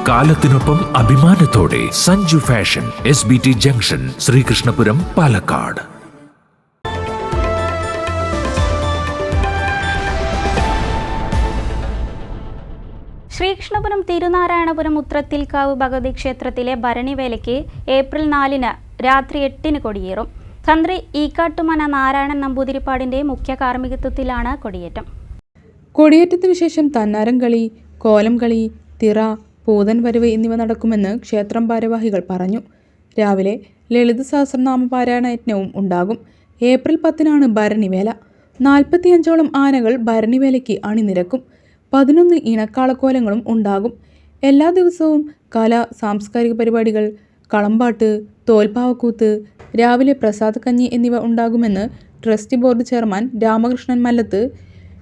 കാലത്തിനൊപ്പം അഭിമാനത്തോടെ Sanju fashion, SBT junction, Sreekrishnapuram, Palakkad. Sreekrishnapuram Thirunarayanapuram Uthrathilkavu Bhagavathi ക്ഷേത്രത്തിലെ ഭരണിവേലയ്ക്ക് April 4 രാത്രി 8 കൊടിയേറും. തന്ത്രി ഈക്കാട്ടുമന നാരായണൻ നമ്പൂതിരിപ്പാടിന്റെ മുഖ്യ കാർമ്മികത്വത്തിലാണ് കൊടിയേറ്റം. കൊടിയേറ്റത്തിനു ശേഷം തന്നാരം കളി, കോലം കളി, തിറ, പൂതൻ വരവ് എന്നിവ നടക്കുമെന്ന് ക്ഷേത്രം ഭാരവാഹികൾ പറഞ്ഞു. രാവിലെ ലളിത സഹസ്രനാമ പാരായണ യജ്ഞവും ഉണ്ടാകും. ഏപ്രിൽ 10 ഭരണിവേല. 45ഓളം ആനകൾ ഭരണിവേലയ്ക്ക് അണിനിരക്കും. 11 ഇണക്കാളക്കോലങ്ങളും ഉണ്ടാകും. എല്ലാ ദിവസവും സാംസ്കാരിക പരിപാടികൾ, കളമ്പാട്ട്, തോൽപ്പാവക്കൂത്ത്, രാവിലെ പ്രസാദക്കഞ്ഞി എന്നിവ ഉണ്ടാകുമെന്ന് trust board chairman Ramakrishnan Mallath,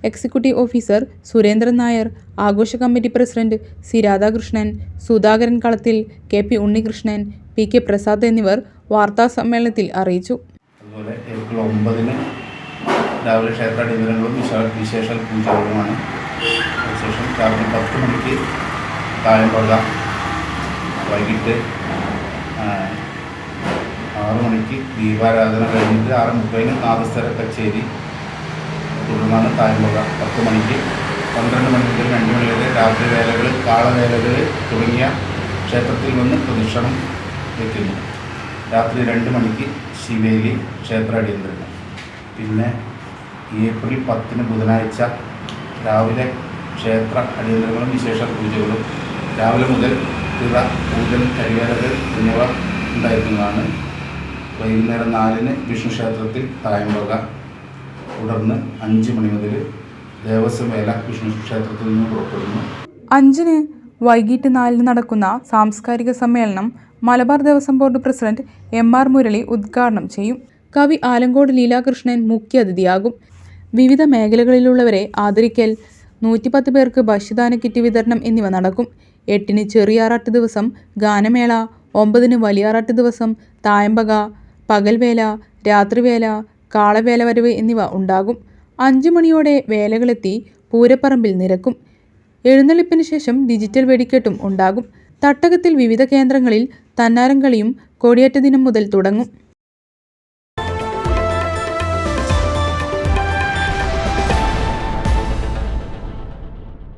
executive officer Surendran Nair, ആഘോഷ committee president C Radhakrishnan, Sudhakaran Kalathil, KP Unnikrishnan, PK Prasad എന്നിവർ വാർത്താ സമ്മേളനത്തിൽ അറിയിച്ചു. അതുപോലെ ഏപ്രിൽ 9 രാവിലെ ക്ഷേത്രാടിയന്തരങ്ങളും വിശേഷ പൂജകളുമാണ്. അതിനുശേഷം രാവിലെ 10 മണിക്ക് തായമ്പക, വൈകിട്ട് 6 മണിക്ക് ദീപാരാധന കഴിഞ്ഞിട്ട് 6:30 നാദസ്വര കച്ചേരി, തുടർന്നാണ് തായമ്പക. 10 മണിക്ക് 12 മണി മുതൽ 2 മണി വരെ രാത്രി വേലകൾ, കാളവേലകൾ തുടങ്ങിയ ക്ഷേത്രത്തിൽ നിന്ന് പ്രദക്ഷിണം വയ്ക്കുന്നു. രാത്രി 2 മണിക്ക് ശിവേലി, ക്ഷേത്രാടിയന്തരങ്ങൾ. പിന്നെ ഏപ്രിൽ 10 ബുധനാഴ്ച രാവിലെ ക്ഷേത്ര അടിയന്തരങ്ങളും വിശേഷ പൂജകളും. രാവിലെ മുതൽ തിറ, പൂജൻ, കരിവേലകൾ എന്നിവ ഉണ്ടായിരിക്കുന്നതാണ്. വൈകുന്നേരം 4 വിഷ്ണു ക്ഷേത്രത്തിൽ തായമ്പക. തുടർന്ന് 5 മണി മുതൽ ദേവസ്വം വേല വിഷ്ണു ക്ഷേത്രത്തിൽ നിന്ന് പുറപ്പെടുന്നു. 5 വൈകിട്ട് 4 നടക്കുന്ന സാംസ്കാരിക സമ്മേളനം Malabar Devaswom board president MR Murali ഉദ്ഘാടനം ചെയ്യും. കവി ആലങ്കോട് ലീലാകൃഷ്ണൻ മുഖ്യാതിഥിയാകും. വിവിധ മേഖലകളിലുള്ളവരെ ആദരിക്കൽ, 110 പേർക്ക് ഭക്ഷ്യദാന കിറ്റ് വിതരണം എന്നിവ നടക്കും. 8 ചെറിയാറാട്ട് ദിവസം ഗാനമേള, 9 വലിയാറാട്ട് ദിവസം തായമ്പക, പകൽവേല, രാത്രിവേല, കാളവേല വരവ് എന്നിവ ഉണ്ടാകും. 5 മണിയോടെ വേലകളെത്തി പൂരപ്പറമ്പിൽ നിരക്കും. എഴുന്നള്ളിപ്പിന് ശേഷം ഡിജിറ്റൽ വെടിക്കെട്ടും ഉണ്ടാകും. തട്ടകത്തിൽ വിവിധ കേന്ദ്രങ്ങളിൽ തന്നാരം കളിയും കൊടിയേറ്റ ദിനം മുതൽ തുടങ്ങും.